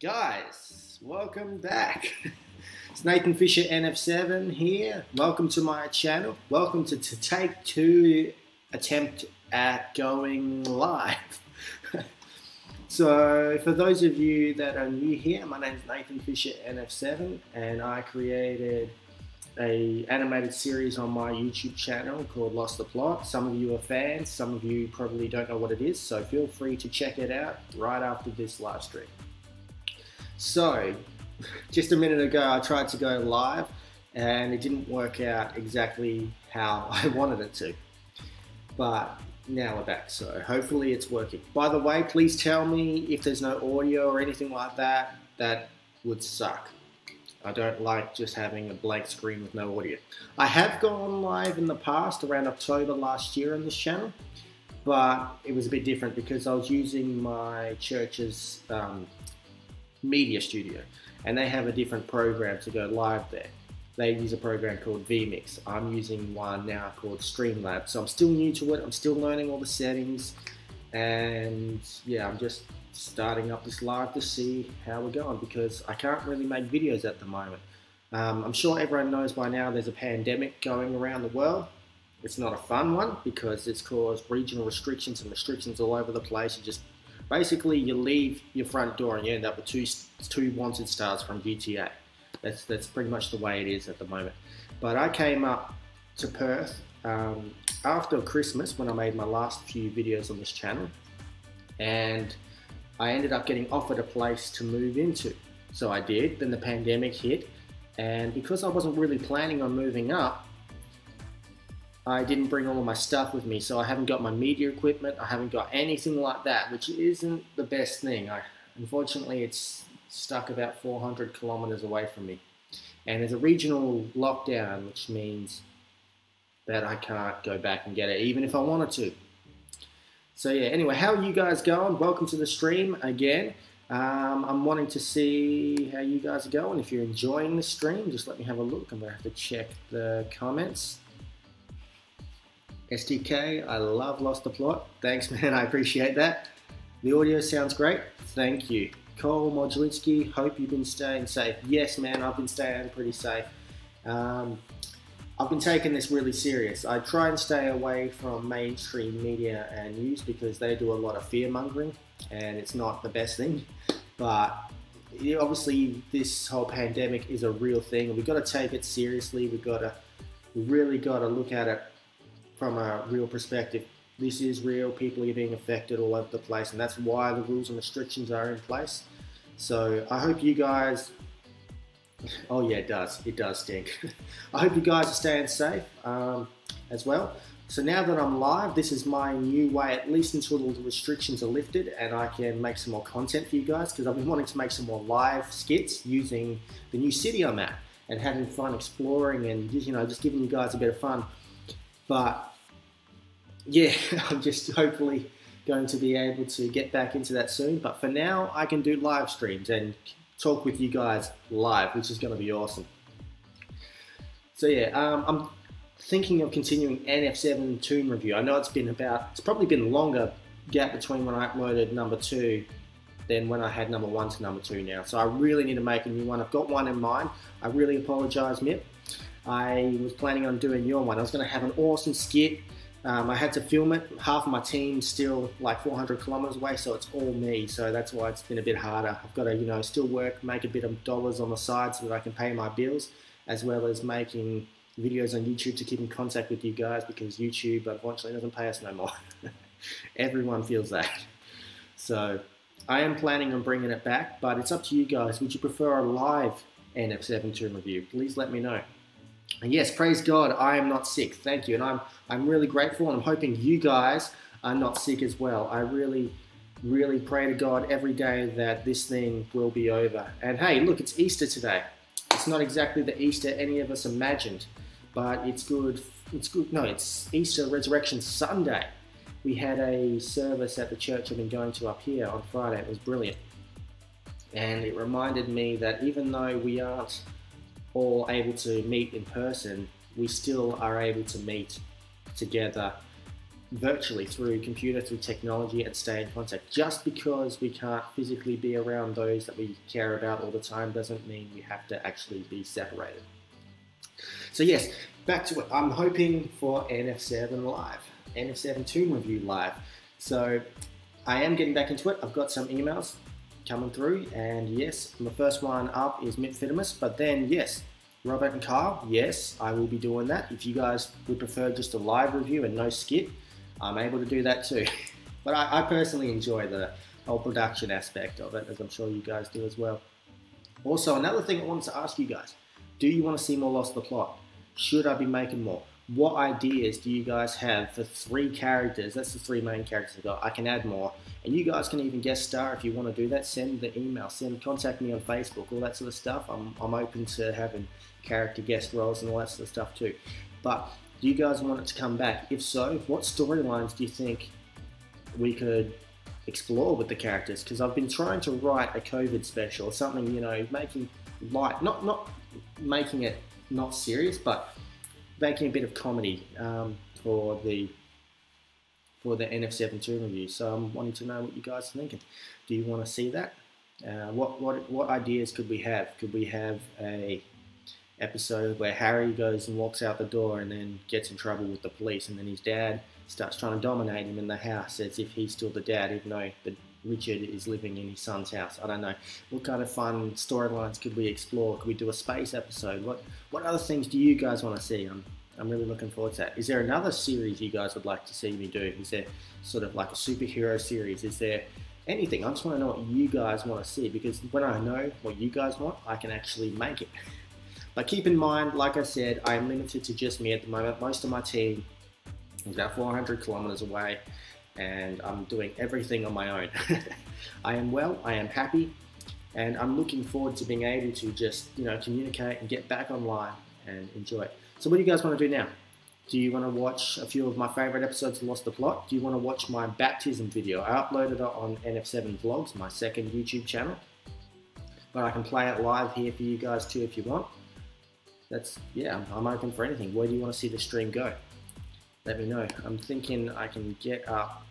Guys, welcome back. It's Nathan Fisher NF7 here. Welcome to my channel. Welcome to take two attempt at going live. So for those of you that are new here, my name is Nathan Fisher NF7 and I created a animated series on my YouTube channel called Lost the Plot. Some of you are fans, some of you probably don't know what it is, so feel free to check it out right after this live stream. So, just a minute ago I tried to go live and it didn't work out exactly how I wanted it to. But now we're back. So hopefully it's working. By the way, please tell me if there's no audio or anything like that. That would suck. I don't like just having a blank screen with no audio. I have gone live in the past, around October last year on this channel, but it was a bit different because I was using my church's media studio, and they have a different program to go live there. They use a program called vMix. I'm using one now called Streamlabs. So I'm still new to it. I'm still learning all the settings, and yeah, I'm just starting up this live to see how we're going because I can't really make videos at the moment. I'm sure everyone knows by now there's a pandemic going around the world. It's not a fun one because it's caused regional restrictions and restrictions all over the place. You just basically you leave your front door and you end up with two wanted stars from GTA. That's pretty much the way it is at the moment. But I came up to Perth after Christmas when I made my last few videos on this channel, and I ended up getting offered a place to move into. So I did, then the pandemic hit, and because I wasn't really planning on moving up, I didn't bring all of my stuff with me. So I haven't got my media equipment, I haven't got anything like that, which isn't the best thing. Unfortunately, it's stuck about 400 kilometers away from me. And there's a regional lockdown, which means that I can't go back and get it, even if I wanted to. So yeah, anyway, how are you guys going? Welcome to the stream again. I'm wanting to see how you guys are going. If you're enjoying the stream, just let me have a look. I'm gonna have to check the comments. STK, I love Lost the Plot. Thanks, man, I appreciate that. The audio sounds great. Thank you. Cole Modlinski, hope you've been staying safe. Yes, man, I've been staying pretty safe. I've been taking this really serious. I try and stay away from mainstream media and news because they do a lot of fear mongering and it's not the best thing. But obviously this whole pandemic is a real thing and we've got to take it seriously. We really got to look at it from a real perspective. This is real, people are being affected all over the place, and that's why the rules and restrictions are in place. So I hope you guys, oh yeah, it does stink. I hope you guys are staying safe as well. So now that I'm live, this is my new way, at least until the restrictions are lifted and I can make some more content for you guys, because I've been wanting to make some more live skits using the new city I'm at and having fun exploring and just giving you guys a bit of fun. But yeah, I'm just hopefully going to be able to get back into that soon. But for now, I can do live streams and talk with you guys live, which is going to be awesome. So yeah, I'm thinking of continuing NF7 tune review. I know it's probably been a longer gap between when I uploaded number 2 than when I had number 1 to number 2 now. So I really need to make a new one. I've got one in mind. I really apologize, Mip. I was planning on doing your one. I was going to have an awesome skit. I had to film it. Half of my team's still like 400 kilometers away, so it's all me. So that's why it's been a bit harder. I've got to, still work, make a bit of dollars on the side so that I can pay my bills, as well as making videos on YouTube to keep in contact with you guys, because YouTube unfortunately doesn't pay us no more. Everyone feels that. So I am planning on bringing it back, but it's up to you guys. Would you prefer a live NF7 tune review? Please let me know. And yes, praise God, I am not sick. Thank you. And I'm really grateful, and I'm hoping you guys are not sick as well. I really pray to God every day that this thing will be over. And hey, look, it's Easter today. It's not exactly the Easter any of us imagined, but it's good. It's good. No, it's Easter Resurrection Sunday. We had a service at the church I've been going to up here on Friday. It was brilliant. And it reminded me that even though we aren't all able to meet in person, we still are able to meet together virtually through computer, through technology, and stay in contact. Just because we can't physically be around those that we care about all the time doesn't mean we have to actually be separated. So yes, back to it. I'm hoping for NF7 live, NF7 tune review live. So I am getting back into it. I've got some emails coming through, and yes, the first one up is Mitfidimus, but then yes, Robert and Kyle, yes, I will be doing that. If you guys would prefer just a live review and no skit, I'm able to do that too. But I personally enjoy the whole production aspect of it, as I'm sure you guys do as well. Also, another thing I wanted to ask you guys, do you want to see more Lost the Plot? Should I be making more? what ideas do you guys have for 3 characters? That's the 3 main characters I've got. I can add more. And you guys can even guest star if you want to do that. Send the email. Contact me on Facebook, all that sort of stuff. I'm open to having character guest roles and all that sort of stuff too. But do you guys want it to come back? If so, what storylines do you think we could explore with the characters? Because I've been trying to write a COVID special, something, you know, making light, not making it not serious, but making a bit of comedy for the NF7 2 review. So I'm wanting to know what you guys are thinking. Do you want to see that? What ideas could we have? Could we have a episode where Harry goes and walks out the door and then gets in trouble with the police, and then his dad starts trying to dominate him in the house as if he's still the dad, even though Richard is living in his son's house? I don't know. What kind of fun storylines could we explore? Could we do a space episode? What other things do you guys want to see? I'm really looking forward to that. Is there another series you guys would like to see me do? Is there sort of like a superhero series? Is there anything? I just want to know what you guys want to see, because when I know what you guys want, I can actually make it. But keep in mind, like I said, I am limited to just me at the moment. Most of my team is about 400 kilometers away, and I'm doing everything on my own. I am well, I am happy, and I'm looking forward to being able to just, you know, communicate and get back online and enjoy it. So what do you guys want to do now? Do you want to watch a few of my favorite episodes of Lost the Plot? Do you want to watch my baptism video? I uploaded it on NF7 Vlogs, my second YouTube channel, but I can play it live here for you guys too if you want. Yeah, I'm open for anything. Where do you want to see the stream go? Let me know. I'm thinking I can get up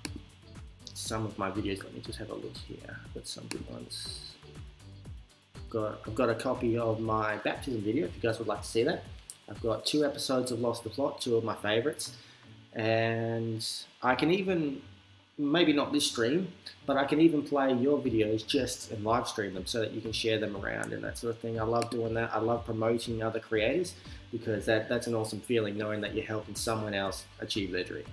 some of my videos. Let me just have a look here. I've got some good ones. I've got a copy of my baptism video if you guys would like to see that. I've got 2 episodes of Lost the Plot, 2 of my favorites. And I can even, maybe not this stream, but I can even play your videos just and live stream them so that you can share them around and that sort of thing. I love doing that. I love promoting other creators, because that's an awesome feeling, knowing that you're helping someone else achieve their dream.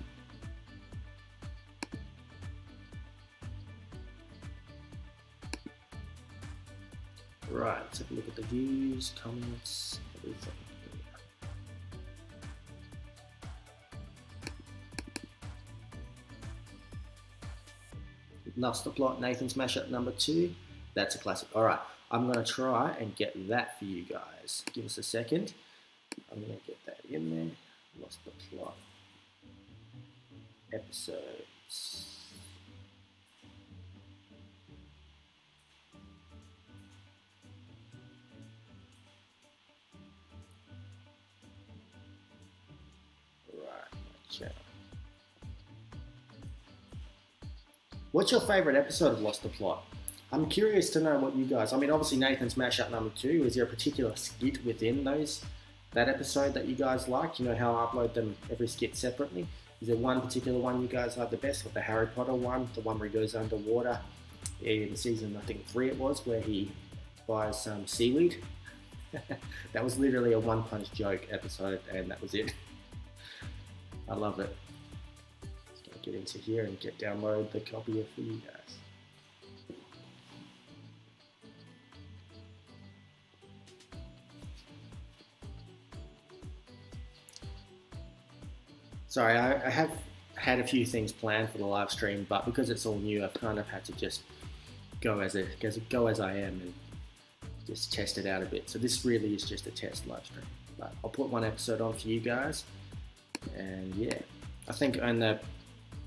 Right, let's have a look at the views, comments, everything. Lost the Plot, Nathan's Mashup number 2. That's a classic. All right, I'm going to try and get that for you guys. Give us a second. I'm going to get that in there. Lost the Plot episodes. Right, check. What's your favorite episode of Lost the Plot? I'm curious to know what you guys, I mean, obviously Nathan's Mashup number 2, is there a particular skit within that episode that you guys like? You know how I upload them, every skit separately? Is there one particular one you guys like the best? Like the Harry Potter one, the one where he goes underwater in season, I think 3 it was, where he buys some seaweed? That was literally a one-punch joke episode, and that was it. I love it. Get into here and download the copy for you guys. Sorry, I have had a few things planned for the live stream, but because it's all new, I've kind of had to just go as I am and just test it out a bit. So this really is just a test live stream, but I'll put one episode on for you guys, and yeah, I think on the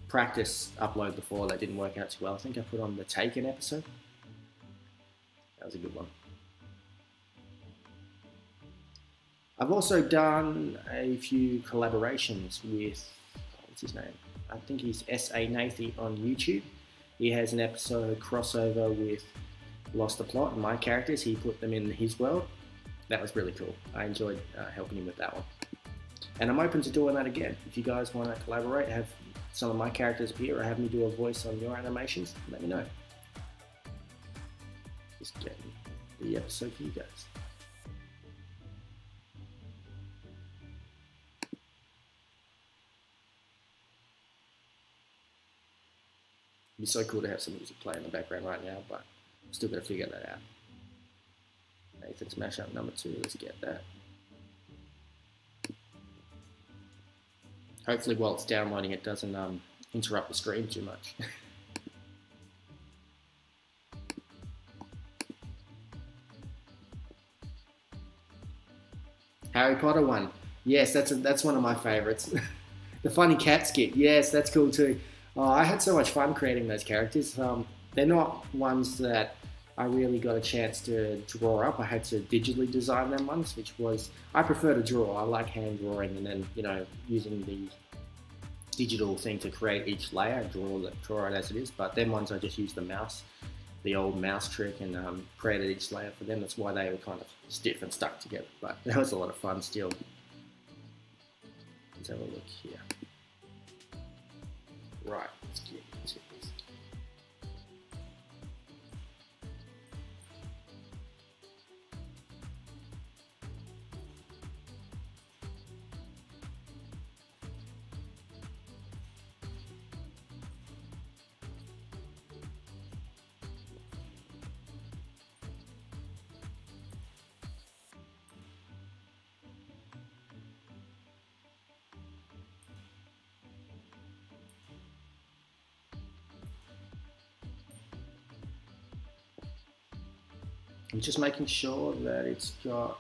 practice upload before that didn't work out too well. I think I put on the Taken episode. That was a good one. I've also done a few collaborations with, what's his name? I think he's S.A. Nathan on YouTube. He has an episode crossover with Lost the Plot and my characters. He put them in his world. That was really cool. I enjoyed helping him with that one. And I'm open to doing that again. If you guys want to collaborate, have some of my characters appear, or have me do a voice on your animations, let me know. Just getting the episode for you guys. It'd be so cool to have some music play in the background right now, but I'm still going to figure that out. Nathan's Mashup number 2, let's get that. Hopefully while it's downloading it doesn't interrupt the screen too much. Harry Potter one. Yes, that's one of my favorites. The funny cat skit. Yes, that's cool too. Oh, I had so much fun creating those characters. They're not ones that I really got a chance to draw up. I had to digitally design them once, which was, I prefer to draw. I like hand drawing and then, you know, using the digital thing to create each layer, draw it as it is. But them ones I just used the old mouse trick, and created each layer for them. That's why they were kind of stiff and stuck together. But that was a lot of fun still. Let's have a look here. Right, let's get into this. I'm just making sure that it's got,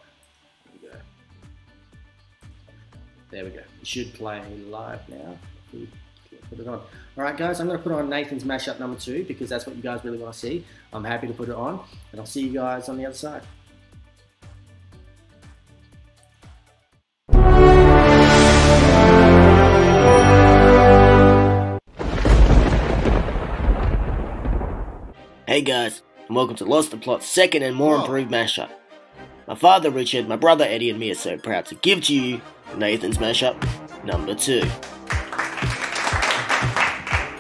there we go. It should play live now. Put it on. All right, guys, I'm going to put on Nathan's mashup number 2 because that's what you guys really want to see. I'm happy to put it on, and I'll see you guys on the other side. Hey guys, and welcome to Lost the Plot's second and more improved mashup. My father Richard, my brother Eddie and me are so proud to give to you Nathan's mashup number 2.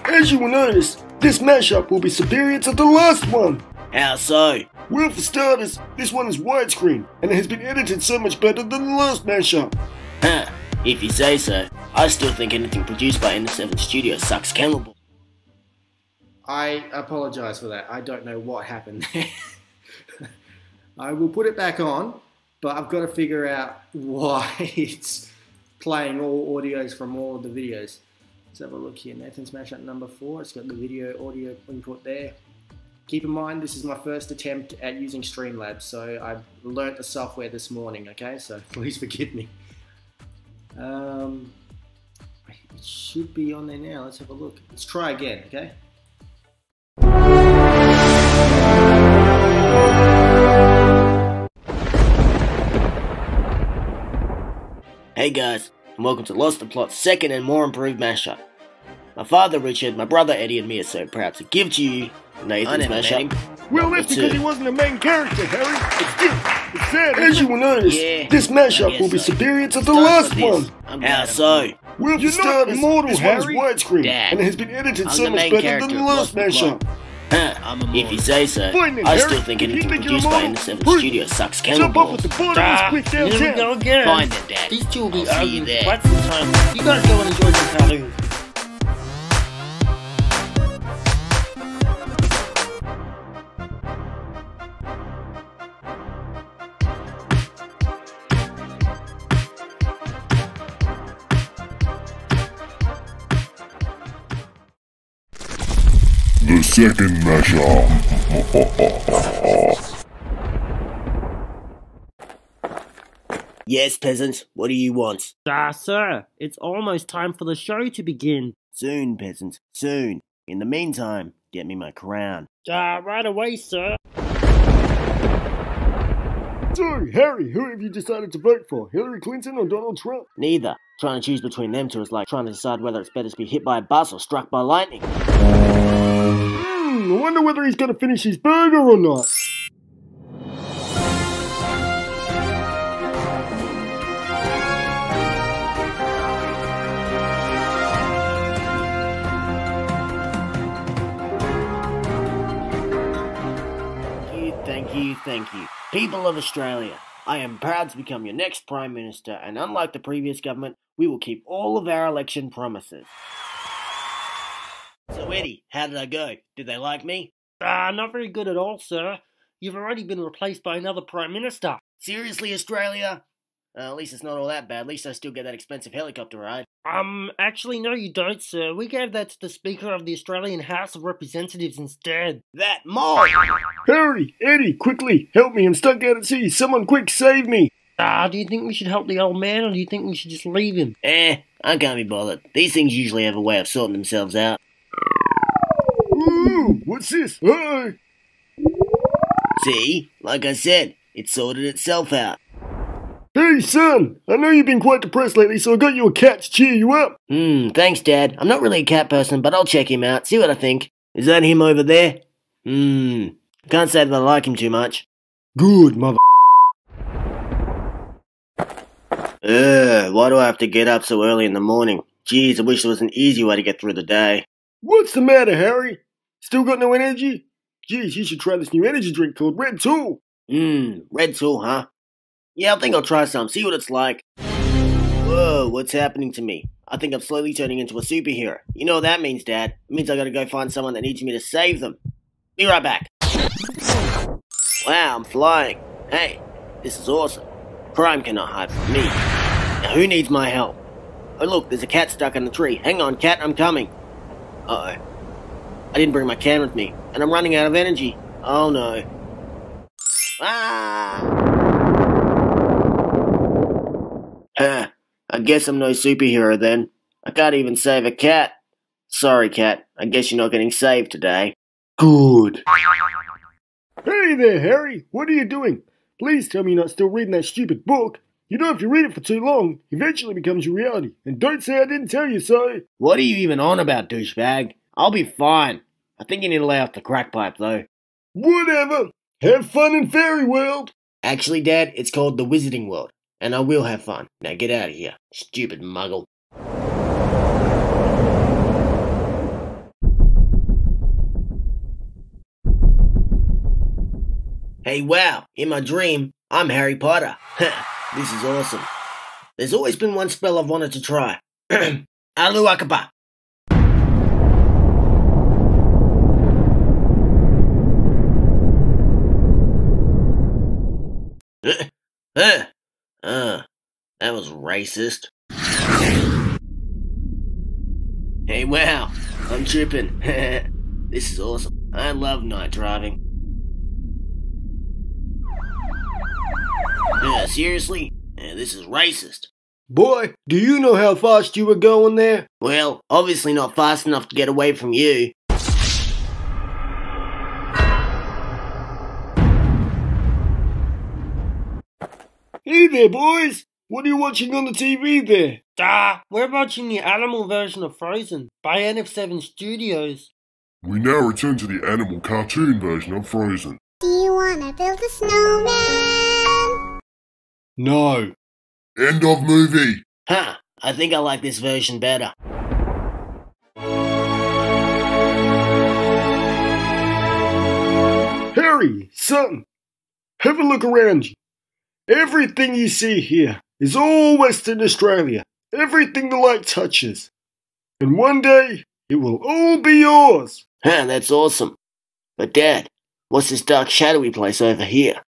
As you will notice, this mashup will be superior to the last one. How so? Well, for starters, this one is widescreen, and it has been edited so much better than the last mashup. Huh, if you say so. I still think anything produced by NF7 Studios sucks cannibal. I apologize for that. I don't know what happened there. I will put it back on, but I've got to figure out why it's playing all audios from all of the videos. Let's have a look here. Nathan's mashup number 4. It's got the video audio input there. Keep in mind, this is my first attempt at using Streamlabs, so I learnt the software this morning, okay? So please forgive me. It should be on there now. Let's have a look. Let's try again, okay? Hey guys, and welcome to Lost the Plot's second and more improved mashup. My father Richard, my brother Eddie and me are so proud to give to you Nathan's mashup. Well, that's because he wasn't a main character, Harry. It's sad. As you will notice, this mashup will be superior to the last one. How so? Well, for starters, this one is widescreen, Dad, and it has been edited so much better than the last mashup. Huh, if you say so. I still think anything produced by NF7 Studios sucks Jump cannibal. up at the bottom and quick downtown. Here we go again. Fine then, Dad. These two will be I'll see you arguing there. for quite some time. You guys go and enjoy some cartoons. The second mashup. Yes, peasants, what do you want? Sir, it's almost time for the show to begin. Soon, peasants, soon. In the meantime, get me my crown. Right away, sir. So, Harry, who have you decided to vote for? Hillary Clinton or Donald Trump? Neither. Trying to choose between them two is like trying to decide whether it's better to be hit by a bus or struck by lightning. I wonder whether he's going to finish his burger or not. Thank you. People of Australia, I am proud to become your next Prime Minister, and unlike the previous government, we will keep all of our election promises. So Eddie, how did I go? Did they like me? Not very good at all, sir. You've already been replaced by another Prime Minister. Seriously, Australia? At least it's not all that bad. At least I still get that expensive helicopter ride. Actually, no you don't, sir. We gave that to the Speaker of the Australian House of Representatives instead. That mole! Harry, Eddie, quickly, help me, I'm stuck out at sea. Someone quick, save me. Do you think we should help the old man, or do you think we should just leave him? I can't be bothered. These things usually have a way of sorting themselves out. Ooh, what's this? Oh. See? Like I said, it sorted itself out. Hey, son, I know you've been quite depressed lately, so I got you a cat to cheer you up. Thanks, Dad. I'm not really a cat person, but I'll check him out, see what I think. Is that him over there? Can't say that I like him too much. Good, mother. Why do I have to get up so early in the morning? Jeez, I wish there was an easy way to get through the day. What's the matter, Harry? Still got no energy? Geez, you should try this new energy drink called Red Tool. Red Tool, huh? Yeah, I think I'll try some, see what it's like. Whoa, what's happening to me? I think I'm slowly turning into a superhero. You know what that means, Dad? It means I gotta go find someone that needs me to save them. Be right back. Wow, I'm flying. Hey, this is awesome. Crime cannot hide from me. Now who needs my help? Oh look, there's a cat stuck in the tree. Hang on, cat, I'm coming. Uh-oh. I didn't bring my can with me, and I'm running out of energy. Oh no. I guess I'm no superhero then. I can't even save a cat. Sorry, cat. I guess you're not getting saved today. Good. Hey there, Harry. What are you doing? Please tell me you're not still reading that stupid book. You know if you read it for too long, eventually it becomes your reality. And don't say I didn't tell you so. What are you even on about, douchebag? I'll be fine. I think you need to lay off the crack pipe, though. Whatever. Have fun in Fairy World. Actually, Dad, it's called the Wizarding World. And I will have fun. Now get out of here, stupid muggle. Hey, wow, in my dream, I'm Harry Potter. This is awesome. There's always been one spell I've wanted to try. Alu Akaba. That was racist. Hey, wow, I'm tripping. This is awesome. I love night driving. Seriously? This is racist. Boy, do you know how fast you were going there? Well, obviously not fast enough to get away from you. Hey there, boys. What are you watching on the TV there? We're watching the animal version of Frozen by NF7 Studios. We now return to the animal cartoon version of Frozen. Do you wanna build a snowman? No. End of movie. I think I like this version better. Harry, son, have a look around you. Everything you see here is all Western Australia. Everything the light touches. And one day, it will all be yours. That's awesome. But Dad, what's this dark shadowy place over here?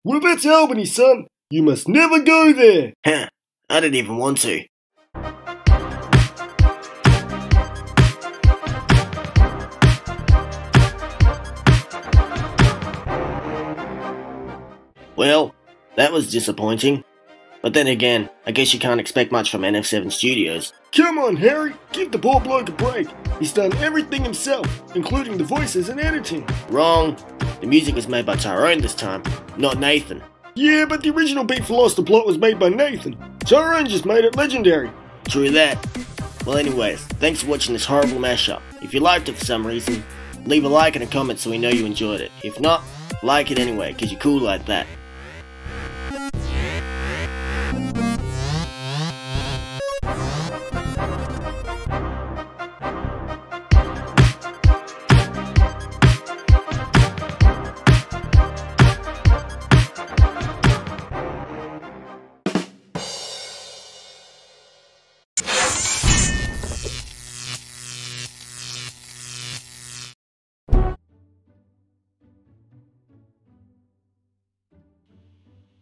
Well, that's Albany, son. You must never go there. I didn't even want to. Well, that was disappointing. But then again, I guess you can't expect much from NF7 Studios. Come on, Harry. Give the poor bloke a break. He's done everything himself, including the voices and editing. Wrong. The music was made by Tyrone this time, not Nathan. Yeah, but the original beat for Lost the Plot was made by Nathan. Tyrone just made it legendary. True that. Well anyways, thanks for watching this horrible mashup. If you liked it for some reason, leave a like and a comment so we know you enjoyed it. If not, like it anyway, cause you're cool like that.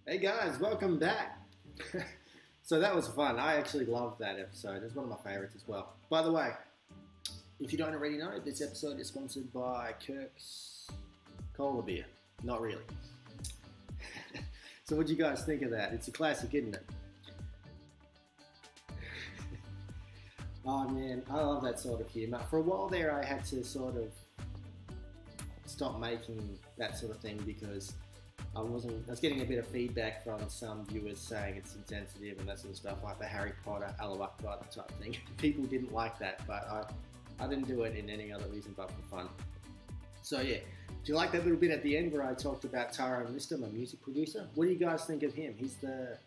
Hey guys, welcome back. So that was fun. I actually loved that episode. It's one of my favorites as well. By the way, if you don't already know, this episode is sponsored by Kirk's Cola Beer. Not really. So what do you guys think of that? It's a classic, isn't it? Oh man, I love that sort of humour. For a while there, I had to sort of stop making that sort of thing because I was getting a bit of feedback from some viewers saying it's insensitive and that sort of stuff, like the Harry Potter, Allah Akbar type thing. People didn't like that, but I didn't do it in any other reason but for fun. So yeah, do you like that little bit at the end where I talked about Tyrone Lister, my music producer? What do you guys think of him? He's the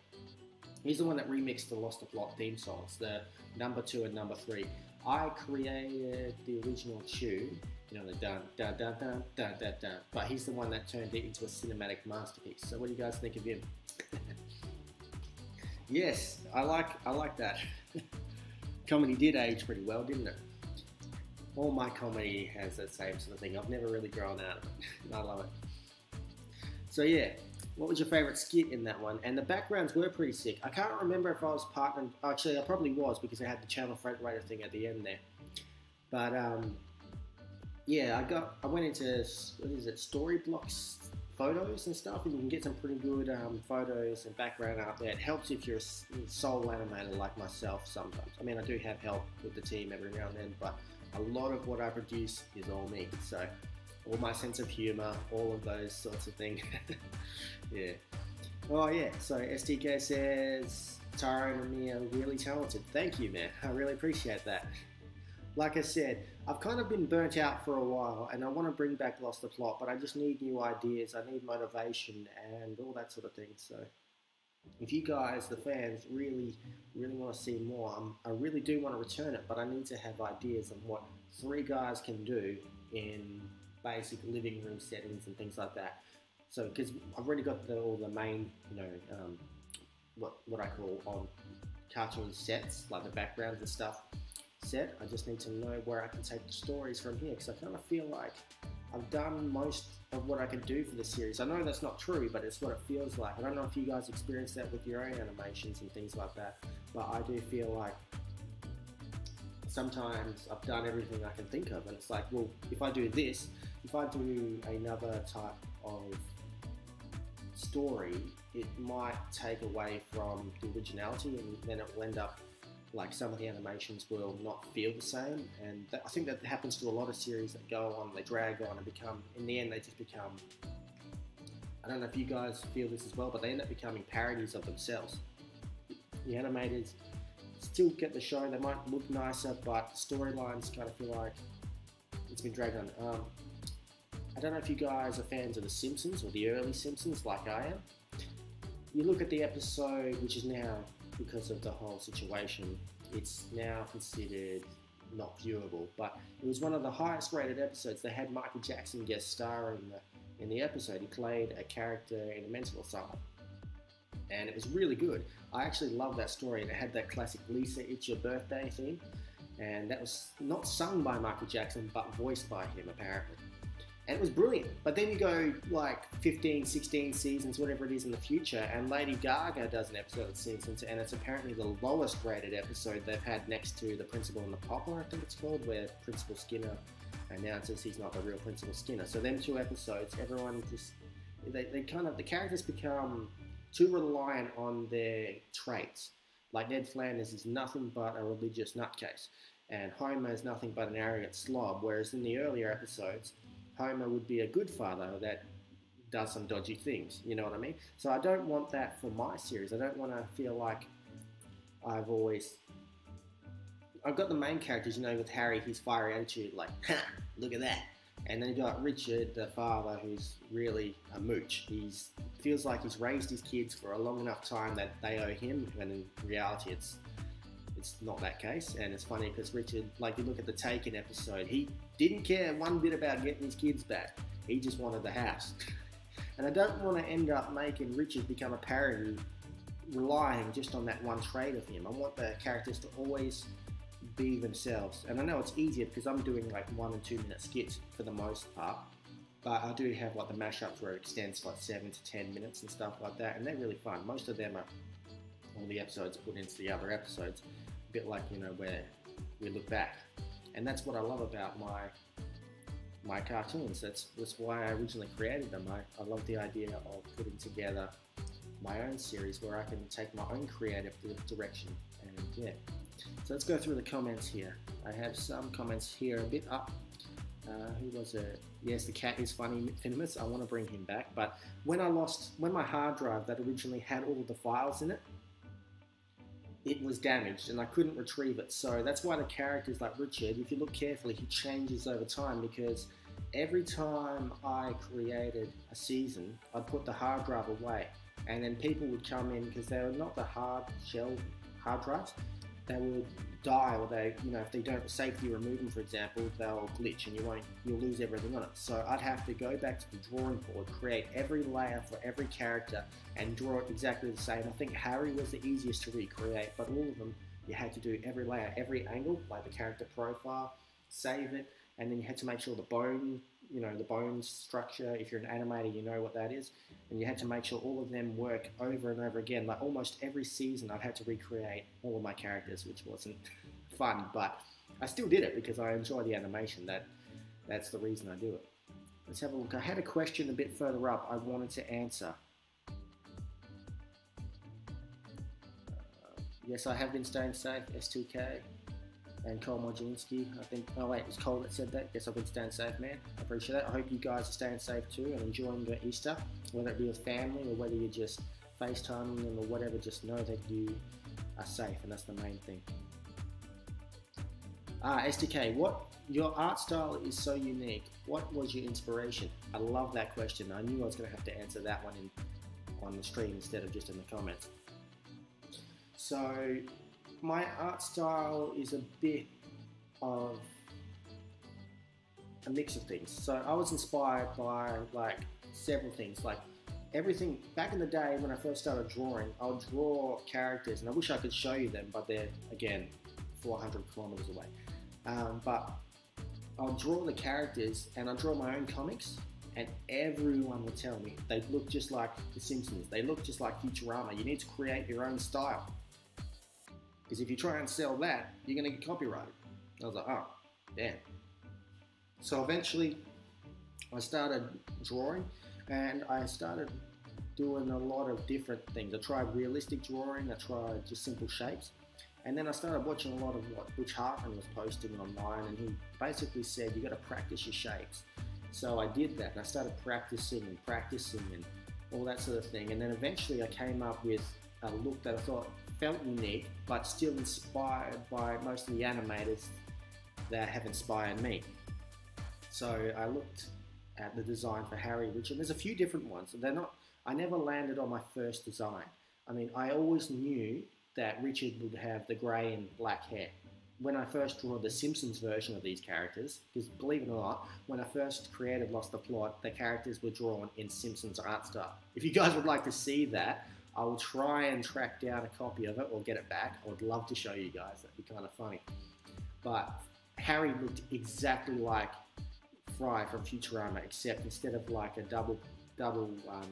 one that remixed the Lost the Plot theme songs, the number 2 and number 3. I created the original tune, you know, the dun dun dun dun dun dun dun, but he's the one that turned it into a cinematic masterpiece. So what do you guys think of him? Yes, I like that. Comedy did age pretty well, didn't it? All my comedy has that same sort of thing. I've never really grown out of it. I love it. So yeah, what was your favourite skit in that one? And the backgrounds were pretty sick. I can't remember if I was partnered. Actually, I probably was because I had the channel freight rater thing at the end there. But yeah, I went into, what is it, Storyblocks photos and stuff, and you can get some pretty good photos and background art there. It helps if you're a sole animator like myself sometimes. I mean, I do have help with the team every now and then, but a lot of what I produce is all me. So all my sense of humour, all of those sorts of things. Yeah. Oh yeah, so STK says, Tyrone and me are really talented. Thank you, man. I really appreciate that. Like I said, I've kind of been burnt out for a while and I want to bring back Lost the Plot, but I just need new ideas, I need motivation and all that sort of thing. So if you guys, the fans, really want to see more, I really do want to return it, but I need to have ideas on what 3 guys can do in basic living room settings and things like that. So, because I've already got all the main, you know, what I call on cartoon sets, like the backgrounds and stuff set. I just need to know where I can take the stories from here, because I kind of feel like I've done most of what I can do for the series. I know that's not true, but it's what it feels like. I don't know if you guys experience that with your own animations and things like that, but I do feel like sometimes I've done everything I can think of, and it's like, well, if I do this, if I do another type of story, it might take away from the originality, and then it will end up like some of the animations will not feel the same. And I think that happens to a lot of series that go on, they drag on and become, in the end, they just become, I don't know if you guys feel this as well, but they end up becoming parodies of themselves. The animators still get the show, they might look nicer, but storylines kind of feel like it's been dragged on. I don't know if you guys are fans of The Simpsons or the early Simpsons like I am. You look at the episode, which is now, because of the whole situation, it's now considered not viewable, but it was one of the highest rated episodes. They had Michael Jackson guest star in the episode. He played a character in a mental asylum, and it was really good. I actually love that story, and it had that classic Lisa, It's Your Birthday theme, and that was not sung by Michael Jackson, but voiced by him apparently. And it was brilliant. But then you go like 15, 16 seasons, whatever it is in the future, and Lady Gaga does an episode of Simpsons, and it's apparently the lowest rated episode they've had next to The Principal and the Pauper, I think it's called, where Principal Skinner announces he's not the real Principal Skinner. So them 2 episodes, everyone just, they kind of, the characters become too reliant on their traits. Like Ned Flanders is nothing but a religious nutcase, and Homer is nothing but an arrogant slob, whereas in the earlier episodes, Homer would be a good father that does some dodgy things, you know what I mean? So I don't want that for my series. I don't want to feel like I've got the main characters, you know, with Harry, his fiery attitude, like, ha, look at that. And then you got Richard, the father, who's really a mooch. He feels like he's raised his kids for a long enough time that they owe him, when in reality it's not that case. And it's funny because Richard, like you look at the Taken episode, he didn't care one bit about getting his kids back. He just wanted the house. And I don't want to end up making Richard become a parody relying just on that one trait of him. I want the characters to always be themselves. And I know it's easier because I'm doing like 1 and 2 minute skits for the most part, but I do have like the mashups where it extends like 7 to 10 minutes and stuff like that, and they're really fun. Most of them are all the episodes put into the other episodes, a bit like, where we look back. And that's what I love about my cartoons. That's why I originally created them. I love the idea of putting together my own series where I can take my own creative direction. And yeah, so let's go through the comments here. I have some comments here a bit up. Who was it? Yes, the cat is funny, Finimus. I want to bring him back. But when my hard drive that originally had all of the files in it, it was damaged and I couldn't retrieve it. So that's why the characters like Richard, if you look carefully, he changes over time, because every time I created a season, I'd put the hard drive away, and then people would come in, because they were not the hard shell hard drives, they will die, or they, if they don't safely remove them, for example, they'll glitch and you'll lose everything on it. So I'd have to go back to the drawing board, create every layer for every character and draw it exactly the same. I think Harry was the easiest to recreate, but all of them, you had to do every layer, every angle, like the character profile, save it, and then you had to make sure the bone, the bone structure, if you're an animator, you know what that is, and you had to make sure all of them work over and over again. Like almost every season I've had to recreate all of my characters, which wasn't fun, but I still did it because I enjoy the animation. That's the reason I do it. Let's have a look. I had a question a bit further up I wanted to answer. Yes, I have been staying safe, S2K. And Cole Modzinski, I think, oh wait, it was Cole that said that. Yes, I've been staying safe, man. I appreciate that. I hope you guys are staying safe too and enjoying your Easter, whether it be with family or whether you're just FaceTiming them or whatever. Just know that you are safe, and that's the main thing. SDK, your art style is so unique. What was your inspiration? I love that question. I knew I was going to have to answer that one on the stream instead of just in the comments. So, my art style is a bit of a mix of things. So I was inspired by like several things, like everything. Back in the day when I first started drawing, I would draw characters, and I wish I could show you them, but they're, again, 400 kilometers away. But I'll draw the characters and I'll draw my own comics, and everyone would tell me they look just like The Simpsons, they look just like Futurama. You need to create your own style, because if you try and sell that, you're going to get copyrighted. I was like, oh, damn. So eventually, I started drawing, and I started doing a lot of different things. I tried realistic drawing, I tried just simple shapes, and then I started watching a lot of what Butch Hartman was posting online, and he basically said, you got to practice your shapes. So I did that, and I started practicing and all that sort of thing, and then eventually I came up with a look that I thought felt unique, but still inspired by most of the animators that have inspired me. So I looked at the design for Harry, Richard. There's a few different ones. I never landed on my first design. I mean, I always knew that Richard would have the grey and black hair. When I first drew the Simpsons version of these characters, because believe it or not, when I first created Lost the Plot, the characters were drawn in Simpsons art style. If you guys would like to see that, I will try and track down a copy of it or get it back. I would love to show you guys. That'd be kind of funny. But Harry looked exactly like Fry from Futurama, except instead of like a double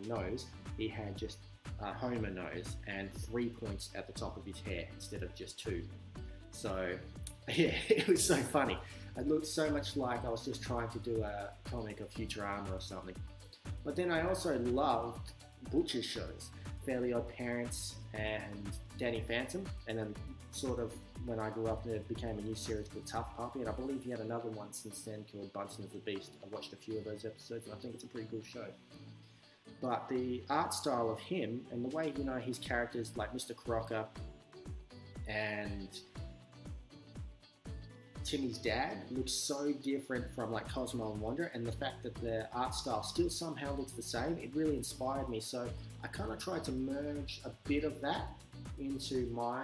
nose, he had just a Homer nose and 3 points at the top of his hair instead of just 2. So yeah, it was so funny. It looked so much like I was just trying to do a comic of Futurama or something. But then I also loved Butcher's shows, Fairly Odd Parents and Danny Phantom, and then sort of when I grew up there became a new series called Tough Puppy, and I believe he had another one since then called Bunsen of the Beast. I watched a few of those episodes and I think it's a pretty good show. But the art style of him and the way, his characters like Mr. Crocker and Timmy's dad looks so different from like Cosmo and Wanda, and the fact that the art style still somehow looks the same, it really inspired me. So I kind of tried to merge a bit of that into my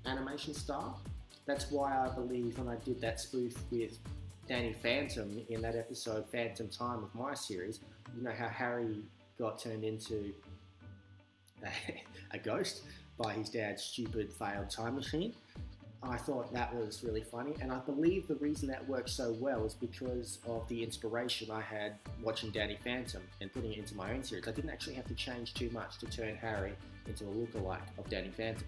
animation style. That's why I believe when I did that spoof with Danny Phantom in that episode Phantom Time of my series, you know how Harry got turned into a ghost by his dad's stupid failed time machine. I thought that was really funny, and I believe the reason that worked so well is because of the inspiration I had watching Danny Phantom and putting it into my own series. I didn't actually have to change too much to turn Harry into a lookalike of Danny Phantom.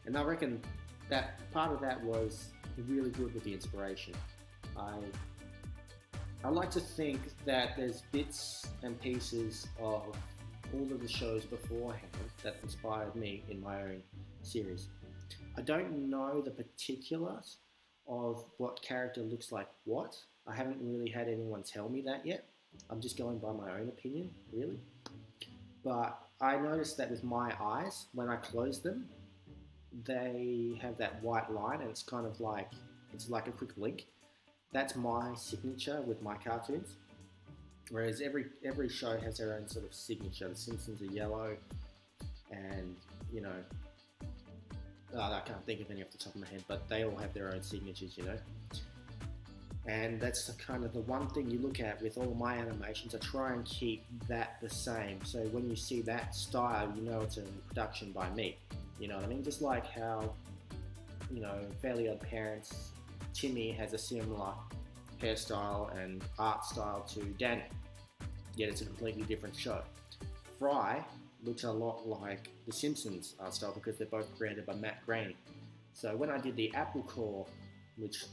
And I reckon that part of that was really good with the inspiration. I like to think that there's bits and pieces of all of the shows beforehand that inspired me in my own series. I don't know the particulars of what character looks like what. I haven't really had anyone tell me that yet. I'm just going by my own opinion, really. But I noticed that with my eyes, when I close them, they have that white line, and it's kind of like, it's like a quick blink. That's my signature with my cartoons. Whereas every show has their own sort of signature. The Simpsons are yellow, and you know, I can't think of any off the top of my head, but they all have their own signatures, you know. And that's kind of the one thing you look at with all my animations. I try and keep that the same. So when you see that style, you know it's a production by me. You know what I mean? Just like how, you know, Fairly Odd Parents, Timmy has a similar hairstyle and art style to Danny, yet it's a completely different show. Fry looks a lot like The Simpsons art style because they're both created by Matt Groening. So when I did the Apple Core, which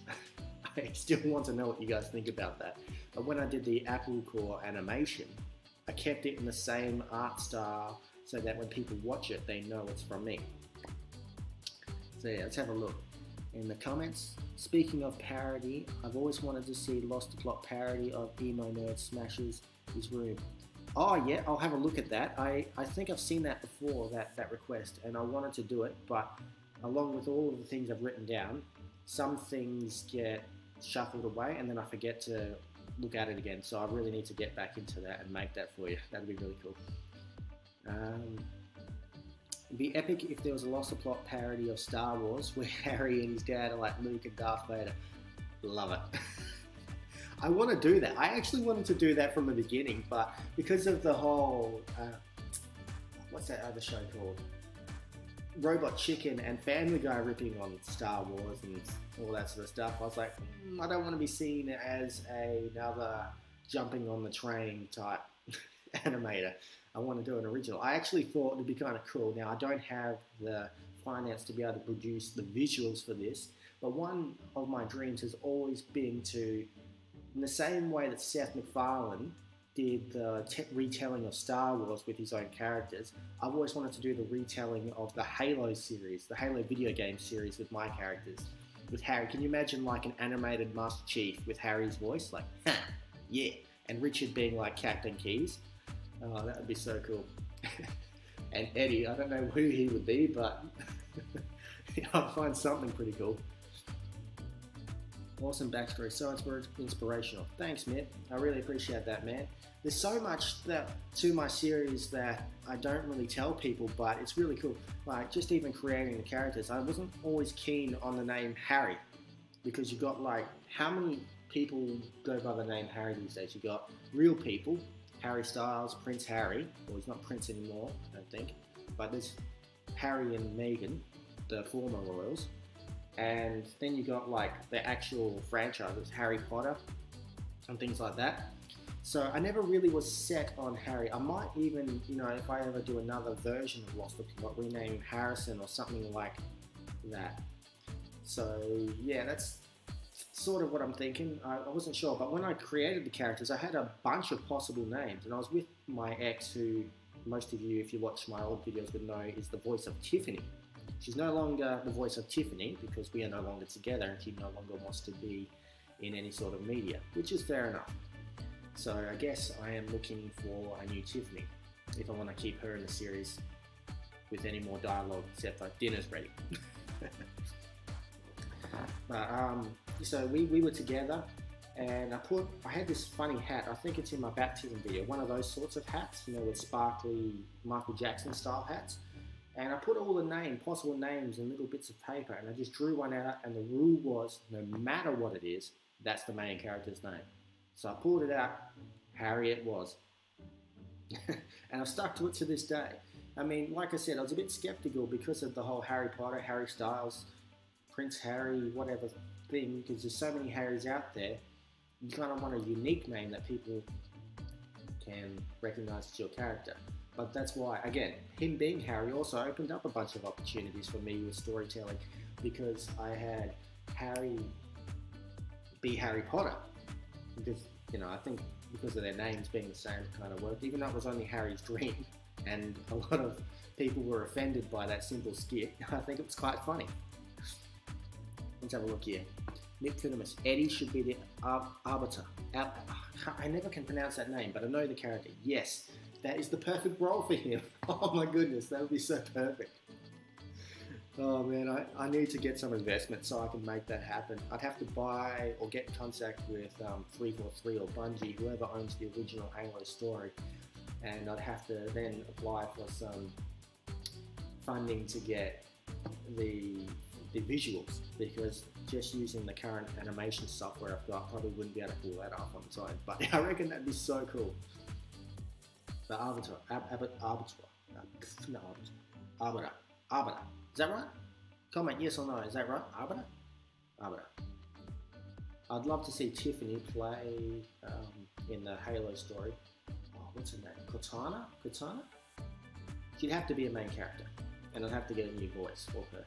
I still want to know what you guys think about that, but when I did the Apple Core animation, I kept it in the same art style so that when people watch it, they know it's from me. So yeah, let's have a look. In the comments, speaking of parody, I've always wanted to see Lost the Plot parody of Emo Nerd Smashes His Room. Oh yeah, I'll have a look at that. I think I've seen that before, that request, and I wanted to do it, but along with all of the things I've written down, some things get shuffled away and then I forget to look at it again. So I really need to get back into that and make that for you. That'd be really cool. It'd be epic if there was a Lost the Plot parody of Star Wars where Harry and his dad are like Luke and Darth Vader. Love it. I want to do that. I actually wanted to do that from the beginning, but because of the whole, what's that other show called? Robot Chicken and Family Guy ripping on Star Wars and all that sort of stuff, I was like, I don't want to be seen as another jumping on the train type animator. I want to do an original. I actually thought it would be kind of cool. Now, I don't have the finance to be able to produce the visuals for this, but one of my dreams has always been to, in the same way that Seth MacFarlane did the retelling of Star Wars with his own characters, I've always wanted to do the retelling of the Halo series, the Halo video game series with my characters. With Harry, can you imagine like an animated Master Chief with Harry's voice? Like, ha, yeah. And Richard being like Captain Keyes. Oh, that would be so cool. And Eddie, I don't know who he would be, but I'll find something pretty cool. Awesome backstory, so inspirational. Thanks, Mitt. I really appreciate that, man. There's so much to my series that I don't really tell people, but it's really cool. Like, just even creating the characters. I wasn't always keen on the name Harry, because you got like, how many people go by the name Harry these days? You got real people, Harry Styles, Prince Harry. Well, he's not Prince anymore, I don't think. But there's Harry and Meghan, the former royals. And then you got like the actual franchises, Harry Potter and things like that. So I never really was set on Harry. I might even, you know, if I ever do another version of Lost the Plot, rename him Harrison or something like that. So yeah, that's sort of what I'm thinking. I wasn't sure, but when I created the characters, I had a bunch of possible names, and I was with my ex, who most of you, if you watch my old videos, would know is the voice of Tiffany. She's no longer the voice of Tiffany because we are no longer together and she no longer wants to be in any sort of media, which is fair enough. So I guess I am looking for a new Tiffany if I want to keep her in the series with any more dialogue, except like dinner's ready. But, so we were together, and I had this funny hat. I think it's in my baptism video, one of those sorts of hats, you know, with sparkly Michael Jackson style hats. And I put all the possible names in little bits of paper, and I just drew one out, and the rule was, no matter what it is, that's the main character's name. So I pulled it out, Harry it was. And I've stuck to it to this day. I mean, like I said, I was a bit skeptical because of the whole Harry Potter, Harry Styles, Prince Harry, whatever thing, because there's so many Harrys out there. You kind of want a unique name that people can recognize as your character. But that's why, again, him being Harry also opened up a bunch of opportunities for me with storytelling, because I had Harry be Harry Potter. Because, you know, I think because of their names being the same kind of work, even though it was only Harry's dream, and a lot of people were offended by that simple skit, I think it was quite funny. Let's have a look here. Nicodemus. Eddie should be the arbiter. I never can pronounce that name, but I know the character. Yes, that is the perfect role for him. Oh my goodness, that would be so perfect. Oh man, I need to get some investment so I can make that happen. I'd have to buy or get in contact with 343 or Bungie, whoever owns the original Halo story, and I'd have to then apply for some funding to get the visuals, because just using the current animation software I've got probably wouldn't be able to pull that off on its own. But I reckon that'd be so cool. The arbiter. Is that right? Comment yes or no. Is that right? Arbiter. I'd love to see Tiffany play in the Halo story. Oh, what's her name? Cortana? She'd have to be a main character, and I'd have to get a new voice for her.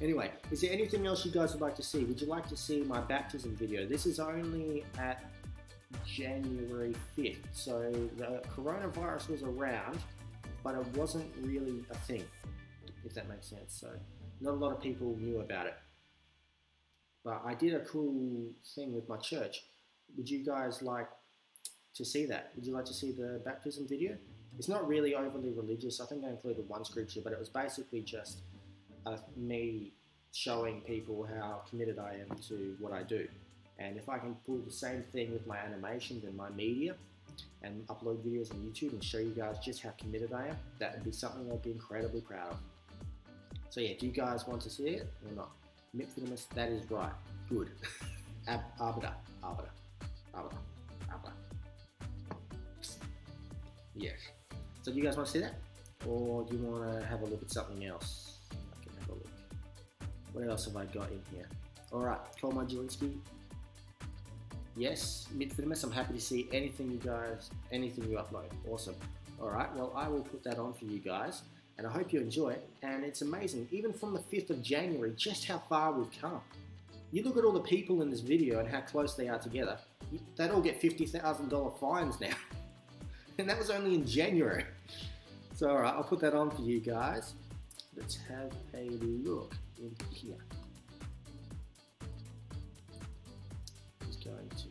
Anyway, is there anything else you guys would like to see? Would you like to see my baptism video? This is only at January 5th, so the coronavirus was around, but it wasn't really a thing, if that makes sense. So not a lot of people knew about it. But I did a cool thing with my church. Would you guys like to see that? Would you like to see the baptism video? It's not really overly religious. I think I included one scripture, but it was basically just me showing people how committed I am to what I do. And if I can pull the same thing with my animations and my media and upload videos on YouTube and show you guys just how committed I am, that would be something I'd be incredibly proud of. So yeah, do you guys want to see it or not? Nicodemus, that is right. Good. Arbiter. Yes. So do you guys want to see that? Or do you want to have a look at something else? I can have a look. What else have I got in here? Alright, Colmar Jelinski. Yes, Midfimus, I'm happy to see anything you upload. Awesome. Alright, well I will put that on for you guys, and I hope you enjoy it. And it's amazing, even from the 5th of January, just how far we've come. You look at all the people in this video and how close they are together, they'd all get $50,000 fines now. And that was only in January. So alright, I'll put that on for you guys. Let's have a look in here. Just going to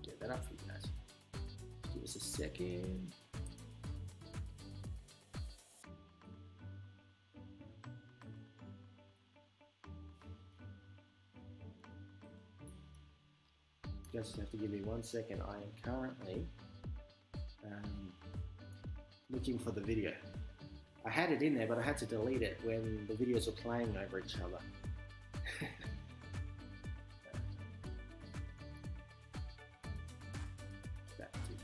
get that up for you guys. Give us a second. Just have to give me 1 second. I am currently looking for the video. I had it in there, but I had to delete it when the videos were playing over each other. Back to the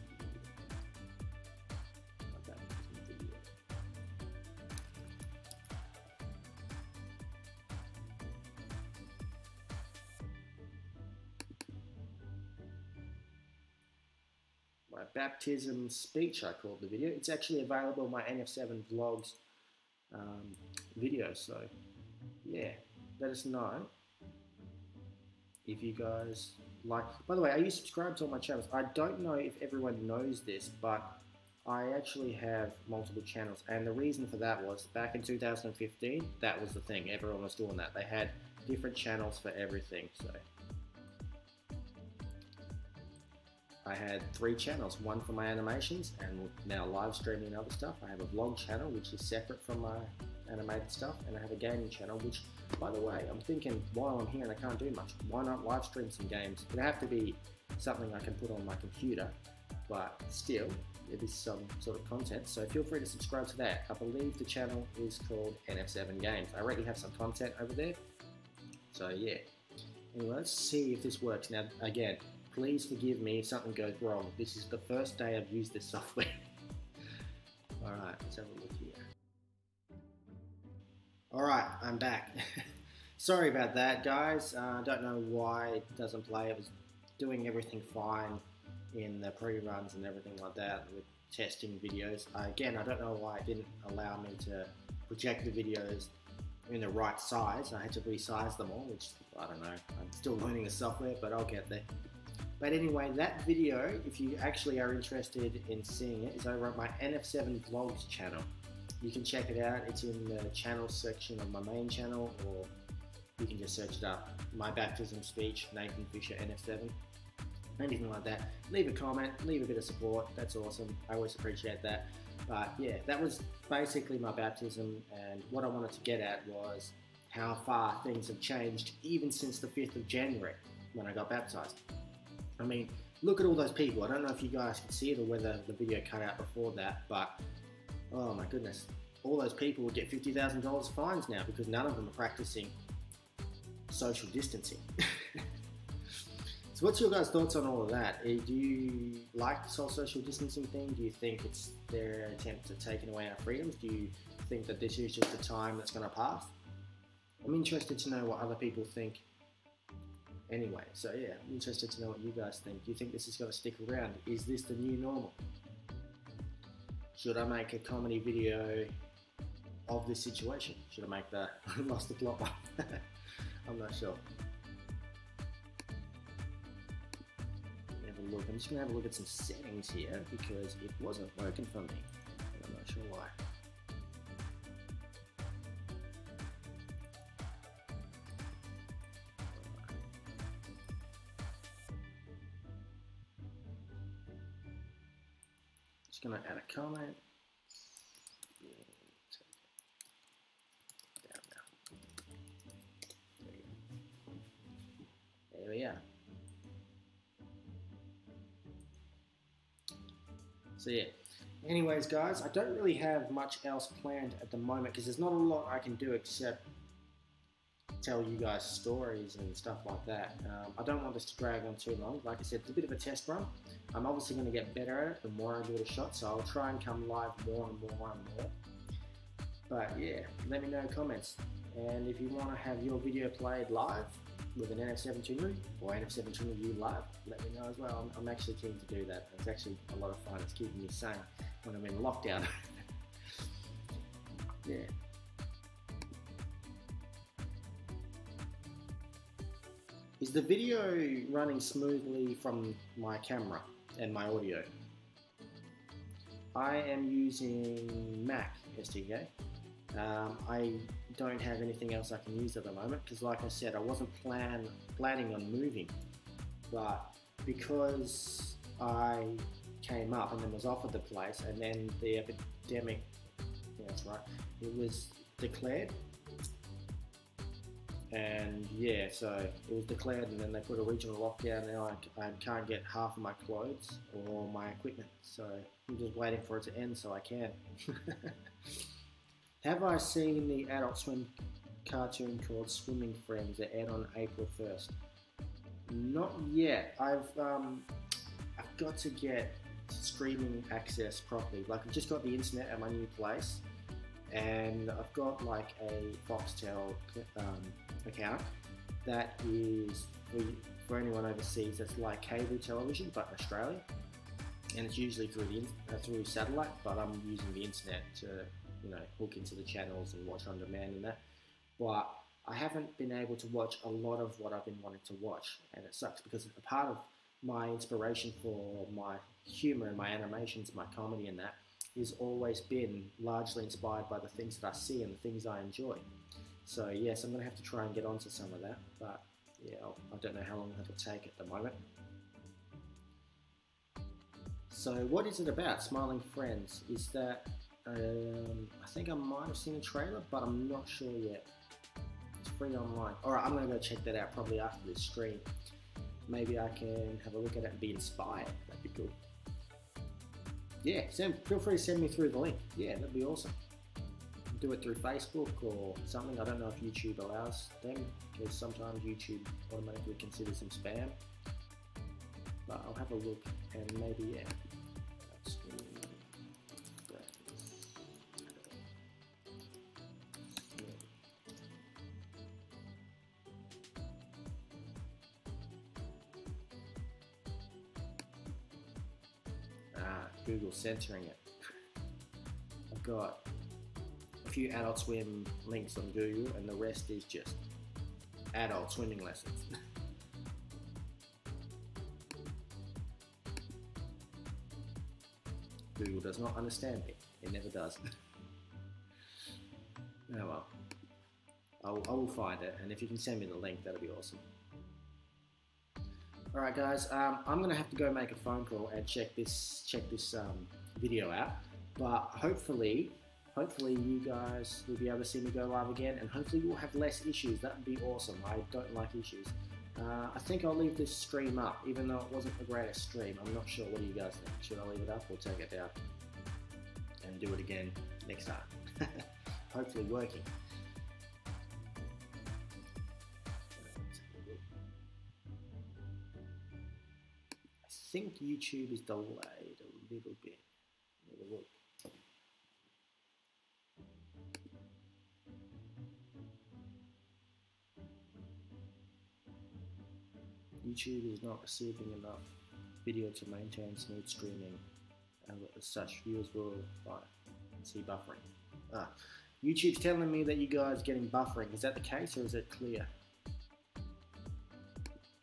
video. My baptism speech, I called the video. It's actually available on my NF7 vlogs video, so yeah, let us know if you guys like. By the way, are you subscribed to all my channels? I don't know if everyone knows this, but I actually have multiple channels, and the reason for that was back in 2015, that was the thing, everyone was doing that. They had different channels for everything, so I had 3 channels, one for my animations and now live streaming and other stuff. I have a vlog channel which is separate from my animated stuff, and I have a gaming channel which, by the way, I'm thinking while I'm here and I can't do much, why not live stream some games? It'd have to be something I can put on my computer, but still, it'd be some sort of content, so feel free to subscribe to that. I believe the channel is called NF7 Games. I already have some content over there, so yeah. Anyway, let's see if this works. Now, again, please forgive me if something goes wrong. This is the first day I've used this software. Alright, let's have a look here. Alright, I'm back. Sorry about that, guys. I don't know why it doesn't play. It was doing everything fine in the pre-runs and everything like that with testing videos. Again, I don't know why it didn't allow me to project the videos in the right size. I had to resize them all, which I don't know. I'm still learning the software, but I'll get there. But anyway, that video, if you actually are interested in seeing it, is over at my NF7 Vlogs channel. You can check it out. It's in the channel section of my main channel, or you can just search it up. My baptism speech, Nathan Fisher NF7. Anything like that. Leave a comment, leave a bit of support. That's awesome. I always appreciate that. But yeah, that was basically my baptism, and what I wanted to get at was how far things have changed even since the 5th of January when I got baptized. I mean, look at all those people. I don't know if you guys can see it or whether the video cut out before that, but oh my goodness, all those people will get $50,000 fines now because none of them are practicing social distancing. So what's your guys' thoughts on all of that? Do you like this whole social distancing thing? Do you think it's their attempt at taking away our freedoms? Do you think that this is just a time that's going to pass? I'm interested to know what other people think anyway. So yeah, I'm interested to know what you guys think. Do you think this is going to stick around? Is this the new normal? Should I make a comedy video of this situation? Should I make the lost the plot one? I'm not sure. Look, I'm just going to have a look at some settings here because it wasn't working for me, and I'm not sure why. Just going to add a comment. Down now. There we are. So yeah, anyways guys, I don't really have much else planned at the moment because there's not a lot I can do except tell you guys stories and stuff like that. I don't want this to drag on too long. Like I said, it's a bit of a test run. I'm obviously going to get better at it the more I do the shot, so I'll try and come live more and more and more. But yeah, let me know in comments. And if you want to have your video played live with an NF7 tuner or NF7 tuner review live, let me know as well. I'm actually keen to do that. It's actually a lot of fun. It's keeping me sane when I'm in lockdown. Yeah. Is the video running smoothly from my camera and my audio? I am using Mac SDK. I don't have anything else I can use at the moment because, like I said, I wasn't planning on moving, but because I came up and then was offered the place, and then the epidemic, yeah, that's right, it was declared, and yeah, so it was declared, and then they put a regional lockdown. Now I can't get half of my clothes or my equipment, so I'm just waiting for it to end so I can. Have I seen the Adult Swim cartoon called Swimming Friends that aired on April 1st? Not yet. I've got to get streaming access properly. Like, I've just got the internet at my new place, and I've got like a Foxtel account that is for anyone overseas. That's like cable television but in Australia, and it's usually through satellite. But I'm using the internet to, you know, hook into the channels and watch on demand and that. But I haven't been able to watch a lot of what I've been wanting to watch, and it sucks because a part of my inspiration for my humor and my animations, my comedy and that, has always been largely inspired by the things that I see and the things I enjoy. So yes, I'm going to have to try and get onto some of that, but yeah, I don't know how long that'll take at the moment. So what is it about, Smiling Friends? Is that, I think I might have seen a trailer, but I'm not sure yet. It's free online. Alright, I'm going to go check that out probably after this stream. Maybe I can have a look at it and be inspired. That'd be cool. Yeah, feel free to send me through the link. Yeah, that'd be awesome. Do it through Facebook or something. I don't know if YouTube allows them, because sometimes YouTube automatically considers them spam. But I'll have a look and maybe, yeah. Google censoring it. I've got a few Adult Swim links on Google, and the rest is just adult swimming lessons. Google does not understand me. It never does. Oh well. I will find it, and if you can send me the link, that'll be awesome. Alright guys, I'm going to have to go make a phone call and check this video out, but hopefully you guys will be able to see me go live again, and hopefully you'll have less issues. That would be awesome. I don't like issues. I think I'll leave this stream up, even though it wasn't the greatest stream. I'm not sure. What do you guys think? Should I leave it up or take it down and do it again next time? Hopefully working. I think YouTube is delayed a little bit. Have a look. YouTube is not receiving enough video to maintain smooth streaming, and as such, viewers will see buffering. YouTube's telling me that you guys are getting buffering. Is that the case, or is it clear?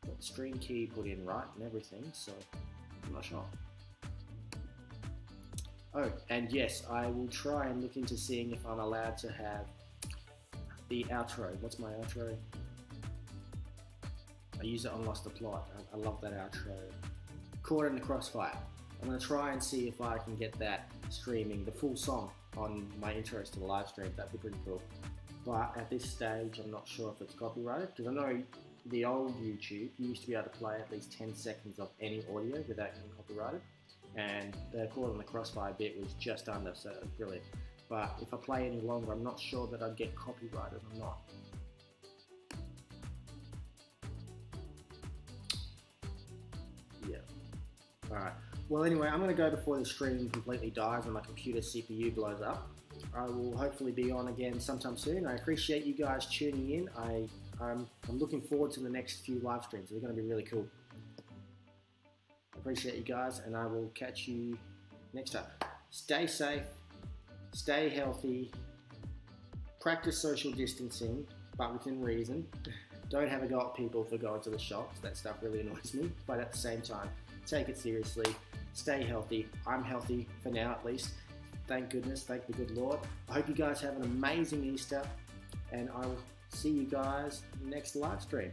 Got the stream key put in right and everything, so I'm not sure. Oh, and yes, I will try and look into seeing if I'm allowed to have the outro. What's my outro? I use it on Lost the Plot. I love that outro. Caught in the Crossfire. I'm going to try and see if I can get that streaming, the full song, on my intros to the live stream. That'd be pretty cool. But at this stage, I'm not sure if it's copyrighted, because I know the old YouTube, you used to be able to play at least 10 seconds of any audio without getting copyrighted. And the Caught in the Crossfire bit was just under, so it was brilliant. But if I play any longer, I'm not sure that I'd get copyrighted or not. Yeah. Alright. Well, anyway, I'm going to go before the stream completely dies and my computer CPU blows up. I will hopefully be on again sometime soon. I appreciate you guys tuning in. I'm looking forward to the next few live streams. They're going to be really cool. I appreciate you guys, and I will catch you next time. Stay safe, stay healthy, practice social distancing, but within reason. Don't have a go at people for going to the shops. That stuff really annoys me. But at the same time, take it seriously. Stay healthy. I'm healthy for now, at least. Thank goodness. Thank the good Lord. I hope you guys have an amazing Easter, and I will see you guys next live stream.